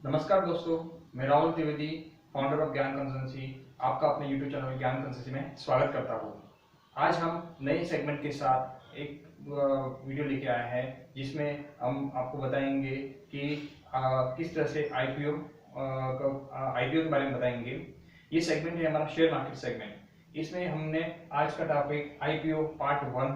नमस्कार दोस्तों, मैं राहुल त्रिवेदी, फाउंडर ऑफ ज्ञान कंसल्टेंसी, आपका अपने यूट्यूब चैनल ज्ञान कंसल्टेंसी में स्वागत करता हूँ। आज हम नए सेगमेंट के साथ एक वीडियो लेके आए हैं जिसमें हम आपको बताएंगे कि किस तरह से आईपीओ के बारे में बताएंगे। ये सेगमेंट है हमारा शेयर मार्केट सेगमेंट। इसमें हमने आज का टॉपिक आईपीओ पार्ट 1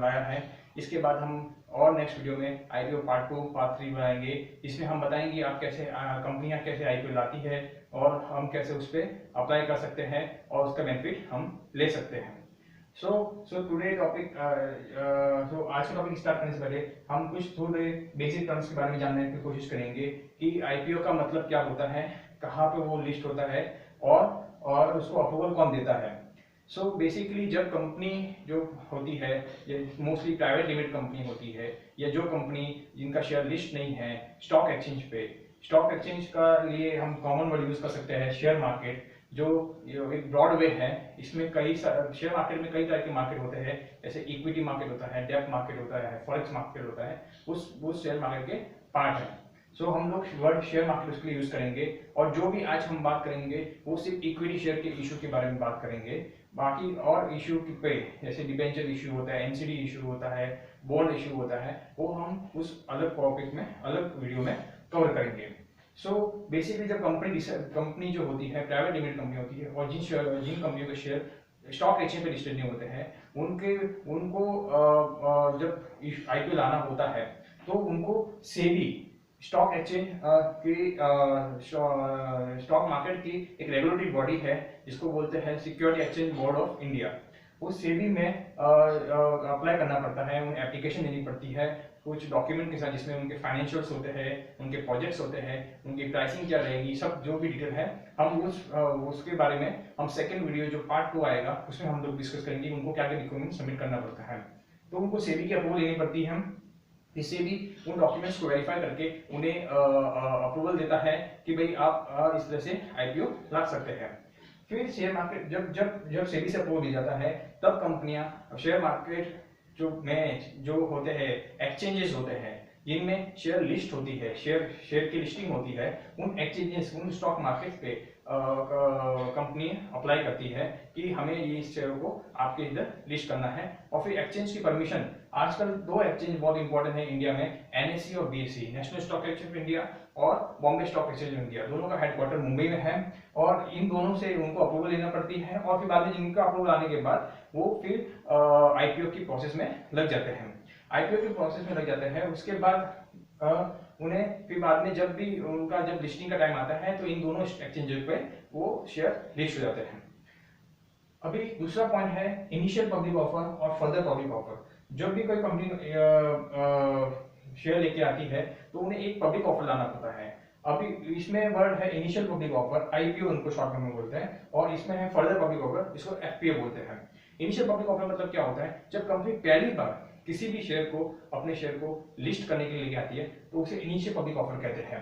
लाया है। इसके बाद हम और नेक्स्ट वीडियो में आईपीओ पार्ट 2 पार्ट 3 बनाएंगे, जिसमें हम बताएंगे आप कैसे कंपनियां कैसे आईपीओ लाती है और हम कैसे उस पर अप्लाई कर सकते हैं और उसका बेनिफिट हम ले सकते हैं। सो टुडे टॉपिक आज का टॉपिक स्टार्ट करने से पहले हम कुछ थोड़े बेसिक टर्म्स के बारे में जानने की कोशिश करेंगे कि आईपीओ का मतलब क्या होता है, कहाँ पे वो लिस्ट होता है और उसको अप्रूवल कौन देता है। सो बेसिकली जब कंपनी जो होती है, मोस्टली प्राइवेट लिमिटेड कंपनी होती है, या जो कंपनी जिनका शेयर लिस्ट नहीं है स्टॉक एक्सचेंज पे, स्टॉक एक्सचेंज का लिए हम कॉमन वर्ड यूज कर सकते हैं शेयर मार्केट, जो एक ब्रॉड वे है। इसमें कई शेयर मार्केट में कई तरह के मार्केट होते हैं, जैसे इक्विटी मार्केट होता है, डेब्ट मार्केट होता है, फॉरेक्स मार्केट होता है, उस शेयर मार्केट के पार्ट है। सो हम लोग वर्ड शेयर मार्केट उसके लिए यूज करेंगे, और जो भी आज हम बात करेंगे वो सिर्फ इक्विटी शेयर के इशू के बारे में बात करेंगे। बाकी और इशू पे जैसे डिबेंचर इशू होता है, एनसीडी इशू होता है, बॉन्ड इशू होता है, वो हम उस अलग टॉपिक में अलग वीडियो में कवर करेंगे। सो बेसिकली जब कंपनी जो होती है प्राइवेट लिमिटेड कंपनी होती है, और जिन कंपनियों के शेयर स्टॉक एक्सचेंज पे लिस्टेड नहीं होते हैं, उनको जब आईपीओ लाना होता है तो उनको सेबी स्टॉक एक्सचेंज की स्टॉक मार्केट की एक रेगुलेटरी बॉडी है जिसको बोलते हैं security exchange board of India. उस सेबी में अप्लाई करना पड़ता है, उन्हें एप्लीकेशन देनी पड़ती है कुछ डॉक्यूमेंट के साथ, जिसमें उनके फाइनेंशियल्स होते हैं, उनके प्रोजेक्ट्स होते हैं, उनकी प्राइसिंग क्या रहेगी, सब जो भी डिटेल है हम उसके बारे में हम सेकंड वीडियो जो पार्ट 2 आएगा उसमें हम लोग डिस्कस करेंगे उनको क्या क्या डॉक्यूमेंट सबमिट करना पड़ता है। तो उनको सेबी की अप्रूवल लेनी पड़ती है, इससे भी उन डॉक्यूमेंट्स को वेरीफाई करके उन्हें अप्रूवल देता है कि भाई आप इस तरह से आईपीओ ला सकते हैं। फिर शेयर मार्केट जब जब जब सेबी से अप्रूवल मिल जाता है, तब कंपनियां शेयर मार्केट जो होते हैं एक्सचेंजेस होते हैं जिनमें शेयर लिस्ट होती है, शेयर की लिस्टिंग होती है, उन एक्सचेंजेस उन स्टॉक मार्केट पे कंपनी अप्लाई करती है कि हमें ये शेयर को आपके इधर लिस्ट करना है। और फिर एक्सचेंज की परमिशन, आजकल 2 एक्सचेंज बहुत इंपॉर्टेंट है इंडिया में, एनएसई और BSE, National Stock Exchange of India और Bombay Stock Exchange of India. दोनों का हेडक्वार्टर मुंबई में है, और इन दोनों से उनको अप्रूवल लेना पड़ती है, और फिर बाद में जिनका अप्रूवल आने के बाद वो फिर आईपीओ की प्रोसेस में लग जाते हैं। आईपीओ की प्रोसेस में लग जाते हैं, उसके बाद उन्हें फिर बाद में जब भी उनका जब लिस्टिंग का टाइम आता है तो इन दोनों एक्सचेंजों पे वो शेयर लिस्ट हो जाते हैं। अभी दूसरा पॉइंट है इनिशियल पब्लिक ऑफर और फर्दर पब्लिक ऑफर। जब भी कोई कंपनी शेयर लेके आती है तो उन्हें एक पब्लिक ऑफर लाना पड़ता है। अभी इसमें वर्ड है इनिशियल पब्लिक ऑफर, आईपीओ उनको शॉर्ट में बोलते हैं, और इसमें है फर्दर पब्लिक ऑफर, इसको एफपीओ बोलते हैं। इनिशियल पब्लिक ऑफर मतलब क्या होता है, जब कंपनी पहली बार किसी भी शेयर को अपने शेयर को लिस्ट करने के लिए लेके आती है तो उसे इनिशियल पब्लिक ऑफर कहते हैं।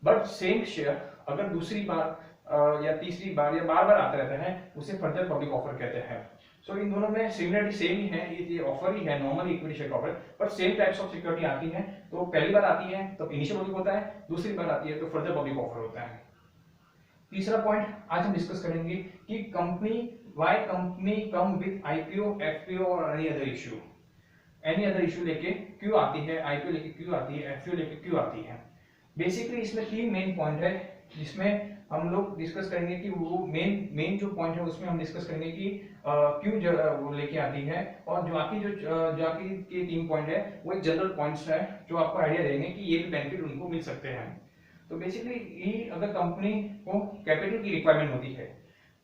बट सेम शेयर अगर दूसरी बार या तीसरी बार या बार बार आता रहता है उसे फर्दर पब्लिक ऑफर कहते हैं। सो इन दोनों में सिमिलरिटी सेम ही है, ये ऑफर ही है, नॉर्मल इक्विटी शेयर ऑफर, पर सेम टाइप्स ऑफ सिक्योरिटी आती है। तो पहली बार आती है तो इनिशियल पब्लिक होता है, दूसरी बार आती है तो फर्दर पब्लिक ऑफर होता है। तीसरा पॉइंट आज हम डिस्कस करेंगे कि why company come with IPO, FPO और एनी अदर इशू लेके क्यों आती है, आईपीओ लेके क्यों आती है, एफपीओ लेके क्यों आती है। बेसिकली इसमें 3 मेन पॉइंट है जिसमें हम लोग डिस्कस करेंगे कि वो मेन जो पॉइंट है उसमें हम डिस्कस करेंगे कि क्यों वो लेके आती है, और जो के 3 पॉइंट है वो एक जनरल पॉइंट्स है जो आपको आइडिया देंगे कि ये भी बेनिफिट उनको मिल सकते हैं। तो बेसिकली ये अगर कंपनी को कैपिटल की रिक्वायरमेंट होती है,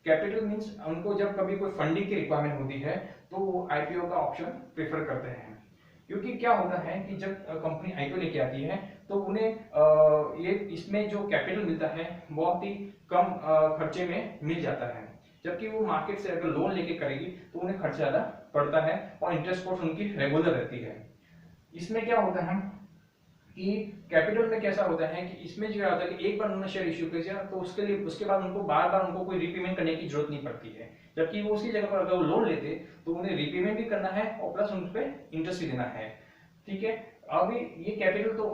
कैपिटल मींस उनको जब कभी कोई फंडिंग की रिक्वायरमेंट होती है तो वो आईपीओ का ऑप्शन प्रेफर करते हैं। क्योंकि क्या होता है कि जब कंपनी आईपीओ लेके आती है तो उन्हें ये इसमें जो कैपिटल मिलता है बहुत ही कम खर्चे में मिल जाता है, जबकि वो मार्केट से अगर लोन लेके करेगी तो उन्हें खर्चा ज्यादा पड़ता है और इंटरेस्ट कॉस्ट उनकी रेगुलर रहती है। इसमें क्या होता है कि कैपिटल में कैसा होता है कि इसमें जो होता है कि एक बार उन्होंने शेयर इश्यू किया तो उसके बाद उनको बार बार उनको कोई रीपेमेंट करने की जरूरत नहीं पड़ती है, जबकि वो उसकी जगह पर अगर वो लोन लेते तो उन्हें रीपेमेंट भी करना है और प्लस उन पर इंटरेस्ट भी देना है। ठीक है, अभी ये कैपिटल तो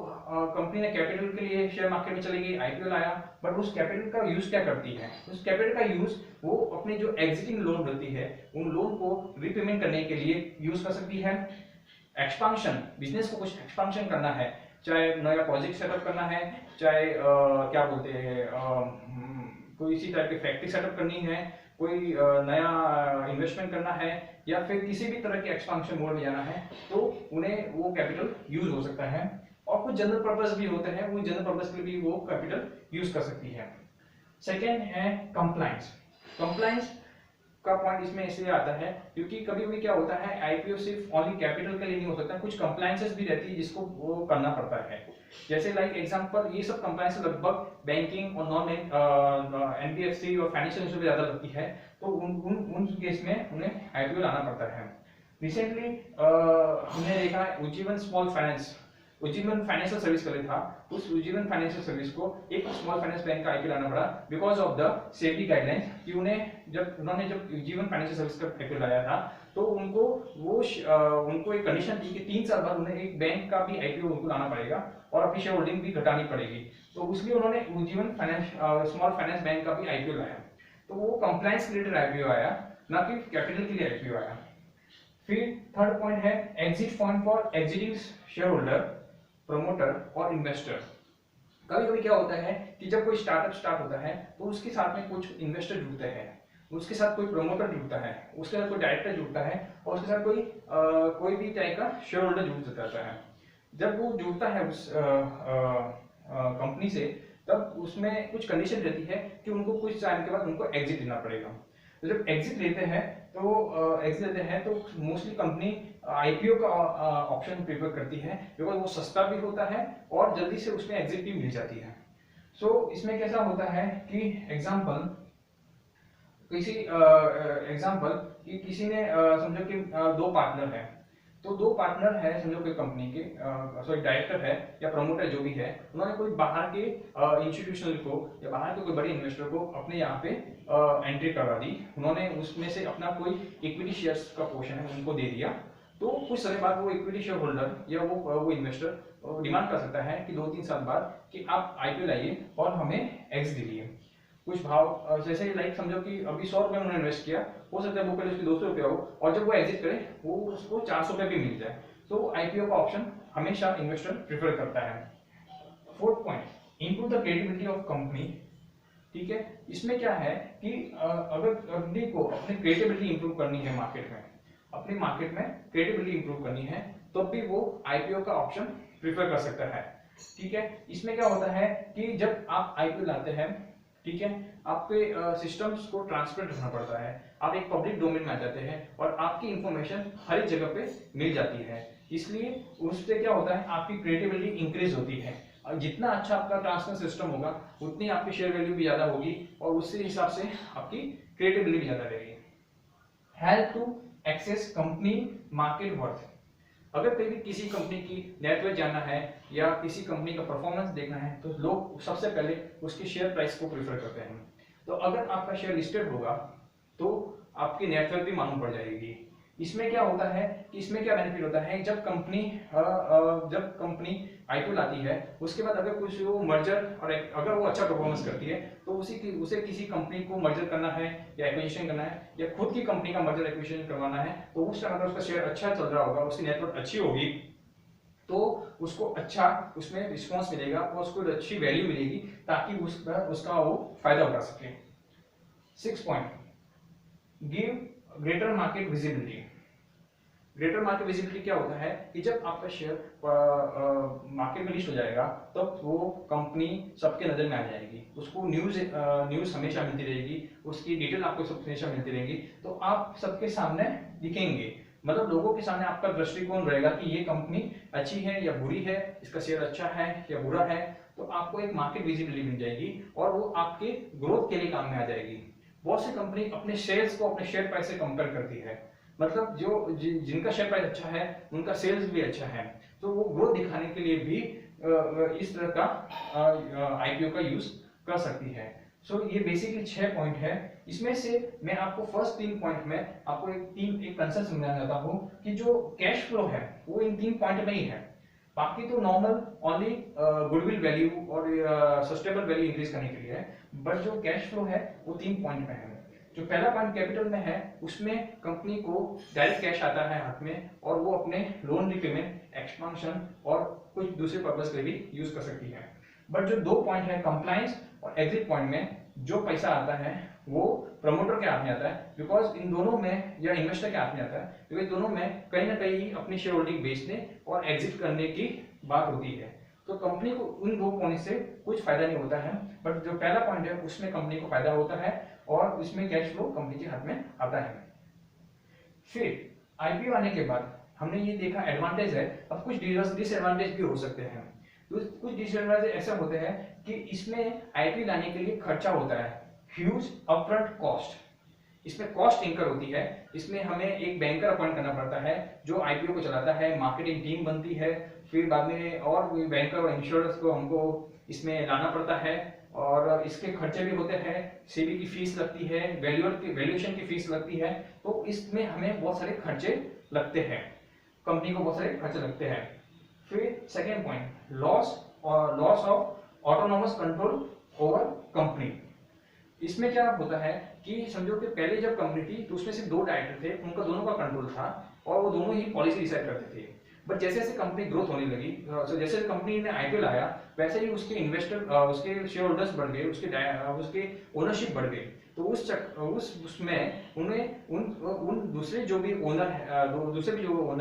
कंपनी ने कैपिटल के लिए शेयर मार्केट में चली गई, आईपीओ लाया, बट उस कैपिटल का यूज क्या करती है? उस कैपिटल का यूज वो अपने जो एग्जिटिंग लोन होती है उन लोन को रीपेमेंट करने के लिए यूज कर सकती है। एक्सपांशन, बिजनेस को कुछ एक्सपांशन करना है, चाहे नया प्रोजेक्ट सेटअप करना है, चाहे क्या बोलते हैं कोई इसी टाइप की फैक्ट्री सेटअप करनी है, कोई नया इन्वेस्टमेंट करना है, या फिर किसी भी तरह के एक्सपांशन मोड में जाना है, तो उन्हें वो कैपिटल यूज हो सकता है। और कुछ जनरल पर्पस भी होते हैं, वो जनरल पर्पस के लिए भी वो कैपिटल यूज कर सकती है। सेकेंड है कंप्लायंस। कंप्लायंस का पॉइंट इसमें इसलिए आता है क्योंकि कभी कभी क्या होता है, आईपीओ सिर्फ ओनली कैपिटल के लिए नहीं हो सकता, कुछ कंप्लायंसेस भी रहती है जिसको वो करना पड़ता है। जैसे लाइक एग्जांपल, ये सब कंप्लायंस लगभग बैंकिंग और नॉन एनबीएफसी और फाइनेंशियल इंस्टीट्यूट में ज्यादा लगती है, तो उन केस में उन्हें आईपीओ लाना पड़ता है। रिसेंटली हमने देखा है Ujjivan small finance, Ujjivan financial service कर था, उस उज्जीवन फाइनेंशियल सर्विस को एक स्मॉल फाइनेंस बैंक का आईपीओ लाना पड़ा because of the safety guidelines, कि उन्होंने जब उज्जीवन फाइनेंशियल सर्विस का आईपीओ लाया था तो उनको एक कंडीशन थी कि 3 साल बाद उन्हें एक बैंक का भी आईपीओ उनको लाना पड़ेगा और अपनी शेयर होल्डिंग भी घटानी पड़ेगी, तो इसलिए उन्होंने उज्जीवन स्मॉल फाइनेंस बैंक का भी आईपीओ लाया। तो वो कंप्लायंस रिलेटेड आईपीओ आया, ना कि कैपिटल के लिए आईपीओ आया। फिर थर्ड पॉइंट है exit point for exiting share holder, promoter और इन्वेस्टर। कभी कभी क्या होता है कि जब कोई स्टार्टअप स्टार्ट होता है तो उसके साथ में कुछ इन्वेस्टर जुड़ते हैं, उसके साथ कोई प्रमोटर जुड़ता है, उसके साथ कोई डायरेक्टर जुड़ता है, और उसके साथ कोई भी टाइप का शेयर होल्डर जुड़ जाता है। जब वो जुड़ता है उस कंपनी से, तब उसमें कुछ कंडीशन रहती है कि उनको कुछ टाइम के बाद उनको एग्जिट लेना पड़ेगा। तो जब एग्जिट लेते हैं तो मोस्टली कंपनी आईपीओ का ऑप्शन प्रेफर करती है बिकॉज वो सस्ता भी होता है और जल्दी से उसमें एग्जिट भी मिल जाती है। सो इसमें कैसा होता है कि एग्जाम्पल कि किसी ने समझो कि 2 पार्टनर है, तो 2 पार्टनर है समझो कोई कंपनी के, सॉरी डायरेक्टर है या प्रमोटर जो भी है, उन्होंने कोई बाहर के इंस्टीट्यूशनल को या बाहर के कोई बड़े इन्वेस्टर को अपने यहाँ पे एंट्री करवा दी, उन्होंने उसमें से अपना कोई इक्विटी शेयर्स का पोर्शन है उनको दे दिया। तो कुछ समय बाद वो इक्विटी शेयर होल्डर या वो इन्वेस्टर डिमांड कर सकता है कि 2-3 साल बाद कि आप आईपीओ लाइए और हमें एक्स दीजिए। कुछ भाव जैसे लाइक समझो कि अभी 100 रुपए उन्होंने इन्वेस्ट किया, हो सकता है वो पहले उसके 200 रुपया हो और जब वो एग्जिट करे वो उसको 400 रुपये भी मिल जाए। तो आईपीओ का ऑप्शन हमेशा इन्वेस्टर प्रेफर करता है। Fourth point, improve the credibility of company. ठीक है, इसमें क्या है कि अगर कंपनी को अपनी क्रेडिबिलिटी इंप्रूव करनी है मार्केट में, अपनी मार्केट में क्रेडिबिलिटी इंप्रूव करनी है, तो भी वो आईपीओ का ऑप्शन प्रेफर कर सकता है। ठीक है, इसमें क्या होता है कि जब आप आईपीओ लाते हैं, ठीक है, आपके सिस्टम्स को ट्रांसपेरेंट रखना पड़ता है, आप एक पब्लिक डोमेन में आ जाते हैं और आपकी इंफॉर्मेशन हर एक जगह पे मिल जाती है, इसलिए उससे क्या होता है आपकी क्रिएटिविटी इंक्रीज होती है। और जितना अच्छा आपका ट्रांसपेरेंट सिस्टम होगा उतनी आपकी शेयर वैल्यू भी ज्यादा होगी और उससे हिसाब से आपकी क्रिएटिविटी भी ज्यादा रहेगी। Help to access company market worth. अगर कभी भी किसी कंपनी की नेटवर्थ जानना है या किसी कंपनी का परफॉर्मेंस देखना है तो लोग सबसे पहले उसके शेयर प्राइस को प्रेफर करते हैं। तो अगर आपका शेयर लिस्टेड होगा तो आपकी नेटवर्थ भी मालूम पड़ जाएगी। इसमें क्या होता है कि इसमें क्या बेनिफिट होता है, जब कंपनी आईपीओ लाती है उसके बाद अगर कुछ वो मर्जर और अगर वो अच्छा परफॉर्मेंस करती है तो उसे किसी कंपनी को मर्जर करना है या एक्विजिशन करना है या खुद की कंपनी का मर्जर एक्विजिशन करवाना है, तो उस टाइम अगर उसका शेयर अच्छा चल रहा होगा, उसकी नेटवर्थ अच्छी होगी, तो उसको अच्छा उसमें रिस्पॉन्स मिलेगा और उसको अच्छी वैल्यू मिलेगी ताकि उसका वो फायदा उठा सके। 6 point, give greater market visibility. Greater market visibility क्या होता है कि जब आपका शेयर मार्केट में लिस्ट हो जाएगा तब तो वो कंपनी सबके नजर में आ जाएगी, उसको न्यूज हमेशा मिलती रहेगी, उसकी डिटेल आपको सब हमेशा मिलती रहेगी, तो आप सबके सामने दिखेंगे, मतलब लोगों के सामने आपका दृष्टिकोण रहेगा कि ये कंपनी अच्छी है या बुरी है, इसका शेयर अच्छा है या बुरा है, तो आपको एक मार्केट विजिबिलिटी मिल जाएगी और वो आपके ग्रोथ के लिए काम में आ जाएगी। बहुत सी कंपनी अपने शेयर्स को अपने शेयर प्राइस से कंपेयर करती है, मतलब जिनका शेयर प्राइस अच्छा है उनका सेल्स भी अच्छा है, तो वो ग्रोथ दिखाने के लिए भी इस तरह का आईपीओ का यूज कर सकती है। सो ये बेसिकली 6 पॉइंट है। इसमें से मैं आपको फर्स्ट 3 पॉइंट में आपको एक कंसेप्ट समझाना चाहता हूँ कि जो कैश फ्लो है वो इन 3 पॉइंट में ही है। बाकी तो नॉर्मल ओनली गुडविल वैल्यू और सस्टेनेबल वैल्यू इंक्रीज करने के लिए है। बट जो कैश फ्लो है वो 3 पॉइंट में है। जो पहला पॉइंट कैपिटल में है उसमें कंपनी को डायरेक्ट कैश आता है हाथ में और वो अपने लोन रिपेमेंट, एक्सपांशन और कुछ दूसरे पर्पस के लिए भी यूज कर सकती है। बट जो 2 पॉइंट है कंप्लायंस और एग्जिट पॉइंट में, जो पैसा आता है वो प्रमोटर के हाथ में आता है, बिकॉज इन दोनों में या इन्वेस्टर के हाथ में आता है, क्योंकि दोनों में कहीं ना कहीं अपनी शेयर होल्डिंग बेचने और एग्जिट करने की बात होती है। तो कंपनी को उन 2 पॉइंट से कुछ फायदा नहीं होता है, बट जो पहला पॉइंट है उसमें कंपनी को फायदा होता है और उसमें कैश फ्लो कंपनी के हाथ में आता है। फिर आईपीओ आने के बाद हमने ये देखा एडवांटेज है, अब कुछ डिसएडवांटेज भी हो सकते हैं। तो कुछ डिसएडवांटेज ऐसे होते हैं कि इसमें आईपीओ लाने के लिए खर्चा होता है, ह्यूज अपफ्रंट कॉस्ट। इसमें कॉस्ट इंकर होती है, इसमें हमें एक बैंकर अपॉइंट करना पड़ता है जो आईपीओ को चलाता है, मार्केटिंग टीम बनती है, फिर बाद में और बैंकर और इंश्योरेंस को हमको इसमें लाना पड़ता है और इसके खर्चे भी होते हैं, सेबी की फीस लगती है, वैल्यूएशन की फीस लगती है। तो इसमें हमें बहुत सारे खर्चे लगते हैं, कंपनी को बहुत सारे खर्चे लगते हैं। फिर second point, loss of autonomous control over company. इसमें क्या होता है कि समझो कि पहले जब कंपनी थी तो उसमें सिर्फ 2 डायरेक्टर थे, उनका दोनों का कंट्रोल था और वो दोनों ही पॉलिसी डिसाइड करते थे। बट जैसे जैसे कंपनी ग्रोथ होने लगी, जैसे कंपनी ने आईपीओ लाया, वैसे ही उसके इन्वेस्टर, उसके शेयर होल्डर्स बढ़ गए, उसके ओनरशिप बढ़ गई। तो उसमें उन्हें उन दूसरे जो भी ओनर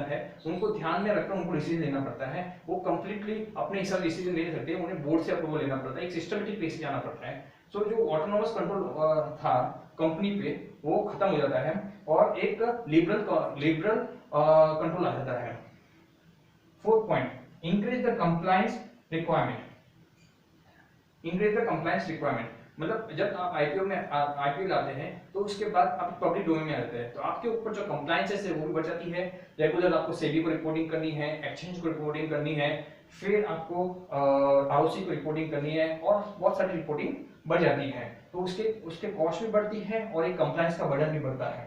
है उनको ध्यान में रखकर उनको डिसीजन लेना पड़ता है। वो कंप्लीटली अपने हिसाब से डिसीजन नहीं ले सकते, उन्हें बोर्ड से अप्रूवल लेना पड़ता है, एक सिस्टमेटिक वे से जाना पड़ता है। सो जो ऑटोनोमस कंट्रोल था कंपनी पे वो खत्म हो जाता है और एक लिबरल कंट्रोल आ जाता है। Fourth point, increase the compliance requirement. मतलब जब आप आईपीओ लाते हैं तो उसके बाद आप पब्लिक डोमेन में आते हैं, तो आपके ऊपर जो कंप्लायंसेस है वो भी बढ़ जाती है। रेगुलर आपको सेबी को रिपोर्टिंग करनी है, एक्सचेंज को रिपोर्टिंग करनी है, फिर आपको आरओसी को रिपोर्टिंग करनी है और बहुत सारी रिपोर्टिंग बढ़ जाती है। तो उसके कॉस्ट भी बढ़ती है और एक कंप्लायंस का बर्डन भी बढ़ता है।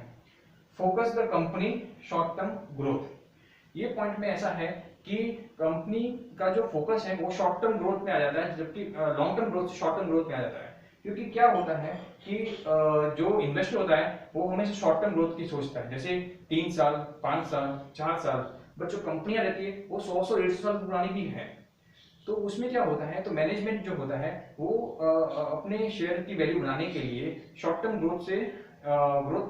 Focus the company short term growth. ये पॉइंट में ऐसा है कि कंपनी का जो फोकस है वो शॉर्ट टर्म ग्रोथ में आ जाता है, जबकि long term growth short term growth में आ जाता है। क्योंकि क्या होता है कि जो इन्वेस्टर होता है वो हमेशा शॉर्ट टर्म ग्रोथ की सोचता है, जैसे 3 साल, 5 साल, 4 साल। बट जो कंपनियां रहती है वो 100-150 साल पुरानी भी है। तो उसमें क्या होता है, तो मैनेजमेंट जो होता है वो अपने शेयर की वैल्यू बनाने के लिए शॉर्ट टर्म ग्रोथ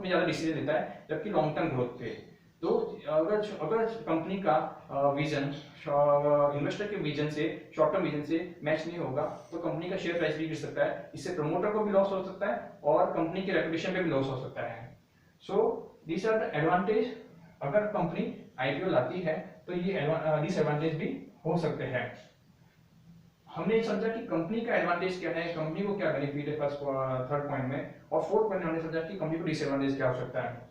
में ज्यादा डिसीजन लेता है, जबकि लॉन्ग टर्म ग्रोथ पे। तो अगर कंपनी का विजन इन्वेस्टर के विजन से, शॉर्ट टर्म विजन से मैच नहीं होगा तो कंपनी का शेयर प्राइस भी गिर सकता है, इससे प्रमोटर को भी लॉस हो सकता है और कंपनी की रेपुटेशन पे भी लॉस हो सकता है। So this are the advantage, अगर कंपनी आईपीओ लाती है तो ये डिसएडवांटेज भी हो सकते हैं। हमने समझा कि कंपनी का एडवांटेज क्या है, कंपनी को क्या बेनिफिट है फर्स्ट थर्ड पॉइंट में, और फोर्थ पॉइंट में हमने समझा कि कंपनी को डिसएडवांटेज क्या हो सकता है।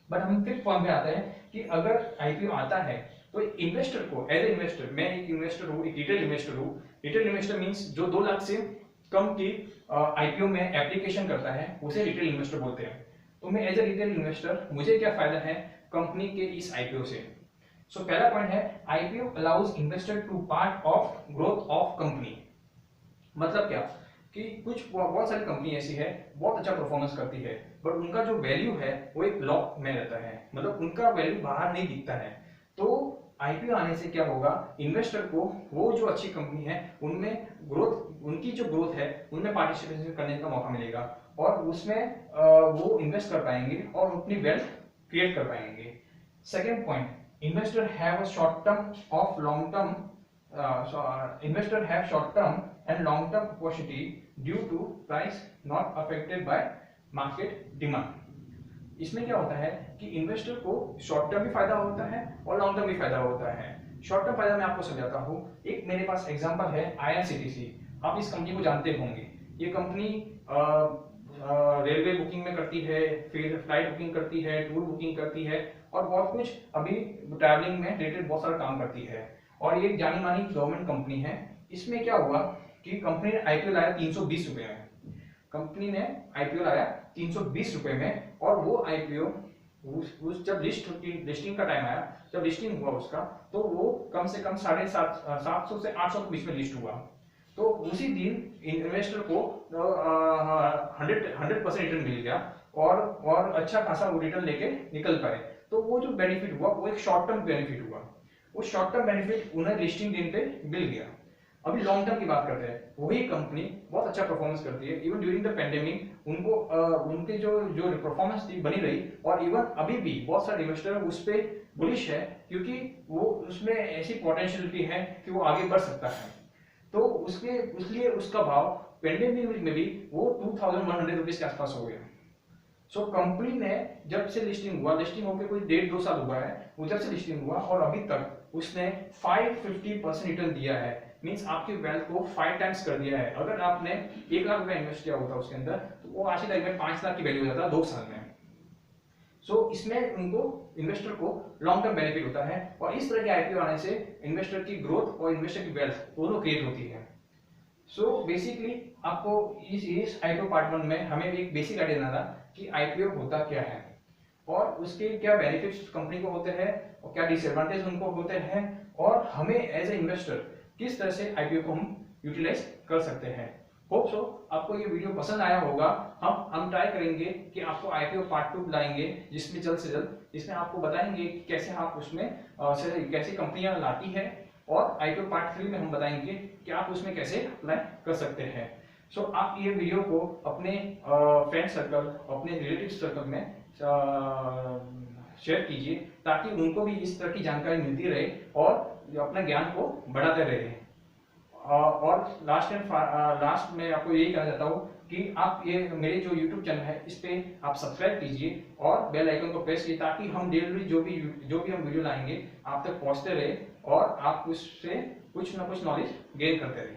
बट हम फिफ्थ पॉइंट पे आते हैं कि अगर आईपीओ आता है तो इन्वेस्टर को, एज ए इन्वेस्टर, मैं एक इन्वेस्टर हूँ, एक रिटेल इन्वेस्टर हूँ। रिटेल इन्वेस्टर मींस जो 2 लाख से कम की आईपीओ में एप्लीकेशन करता है उसे रिटेल इन्वेस्टर बोलते हैं। तो मैं एज ए रिटेल इन्वेस्टर, मुझे क्या फायदा है कंपनी के इस आईपीओ से। सो पहला पॉइंट है IPO allows investor to part of growth of company. मतलब क्या कि बहुत सारी कंपनी ऐसी है बहुत अच्छा परफॉर्मेंस करती है, बट उनका जो वैल्यू है वो एक लॉक में रहता है, मतलब उनका वैल्यू बाहर नहीं दिखता है। तो आईपीओ आने से क्या होगा, इन्वेस्टर को वो जो अच्छी कंपनी है उनमें उनकी जो ग्रोथ है उनमें पार्टिसिपेशन करने का मौका मिलेगा और उसमें वो इन्वेस्ट कर पाएंगे और अपनी वेल्थ क्रिएट कर पाएंगे। Second point, investor have a short term of long term investor have short term and long term opportunity due to price not affected by market demand। इसमें क्या होता है कि इन्वेस्टर को शॉर्ट टर्म भी फायदा होता है और लॉन्ग टर्म भी फायदा होता है। शॉर्ट टर्म फायदा मैं आपको समझाता हूँ। एक मेरे पास एग्जांपल है IRCTC, आप इस कंपनी को जानते होंगे। ये कंपनी रेलवे बुकिंग में करती है, फिर फ्लाइट बुकिंग करती है, टूर बुकिंग करती है और बहुत कुछ अभी ट्रैवलिंग में रिलेटेड बहुत सारा काम करती है और ये जानी मानी गवर्नमेंट कंपनी है। इसमें क्या हुआ कि कंपनी ने आईपीओ लाया 320 रुपए में, कंपनी ने आईपीओ लाया 320 रुपए में और वो आईपीओ उस जब लिस्टिंग का टाइम आया, जब लिस्टिंग हुआ उसका, तो वो कम से कम 750 से 800 के बीच में लिस्ट हुआ। तो उसी दिन इन्वेस्टर को 100% रिटर्न मिल गया और अच्छा खासा वो रिटर्न लेके निकल पाए। तो वो जो बेनिफिट हुआ वो एक शॉर्ट टर्म बेनिफिट हुआ, वो शॉर्ट टर्म बेनिफिट उन्हें लिस्टिंग दिन पे मिल गया। अभी लॉन्ग टर्म की बात करते हैं, वही कंपनी बहुत अच्छा परफॉर्मेंस करती है। इवन ड्यूरिंग द पेंडेमिक उनको उनके जो जो परफॉर्मेंस थी बनी रही, और इवन अभी भी बहुत सारे इन्वेस्टर उस पर बुलिश है, क्योंकि वो उसमें ऐसी पोटेंशियलिटी है कि वो आगे बढ़ सकता है। तो उसके इसलिए उसका भाव पेंडेमिक में भी वो 2100 रुपीज के आसपास हो गया। सो कंपनी ने जब से लिस्टिंग हुआ, लिस्टिंग होकर कोई 1.5-2 साल हुआ है, वो जब से लिस्टिंग हुआ और अभी तक उसने 550% रिटर्न दिया है। मींस आपकी वेल्थ को 5 टाइम्स कर दिया है। अगर आपने 1 लाख रुपए इन्वेस्ट किया होता उसके अंदर, तो वो आज की तारीख में 5 लाख की वैल्यू हो जाता 2 साल में। सो इसमें उनको इन्वेस्टर को लॉन्ग टर्म बेनिफिट होता है, और इस तरह के आईपीओ आने से इन्वेस्टर की ग्रोथ और इन्वेस्टर की वेल्थ दोनों क्रिएट होती है। सो बेसिकली आपको इस आईपीओ पार्ट 1 में हमें एक बेसिक आइडिया देना था कि आईपीओ होता क्या है और उसके क्या बेनिफिट्स कंपनी को होते हैं और क्या डिसएडवांटेज उनको होते हैं, और हमें एज ए इन्वेस्टर किस तरह से आईपीओ को हम यूटिलाइज कर सकते हैं। होप सो आपको ये वीडियो पसंद आया होगा। हम ट्राई करेंगे कि आपको आईपीओ पार्ट 2 लाएंगे, जिसमें जल्द से जल्द इसमें आपको बताएंगे कि कैसे आप उसमें कैसी कंपनियां लाती है, और आईपीओ पार्ट 3 में हम बताएंगे कि आप उसमें कैसे अप्लाई कर सकते हैं। सो आप ये वीडियो को अपने फ्रेंड सर्कल, अपने रिलेटिव सर्कल में शेयर कीजिए, ताकि उनको भी इस तरह की जानकारी मिलती रहे और अपने ज्ञान को बढ़ाते रहे। और लास्ट में आपको यही कहना चाहता हूँ कि आप ये मेरे जो YouTube चैनल है इस पे आप सब्सक्राइब कीजिए और बेल आइकन को प्रेस कीजिए, ताकि हम डेली जो भी हम वीडियो लाएंगे आप तक पहुंचते रहे और आप उससे कुछ ना कुछ नॉलेज गेन करते रहे।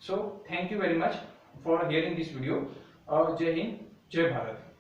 So thank you very much for hearing this video. जय हिंद, जय भारत।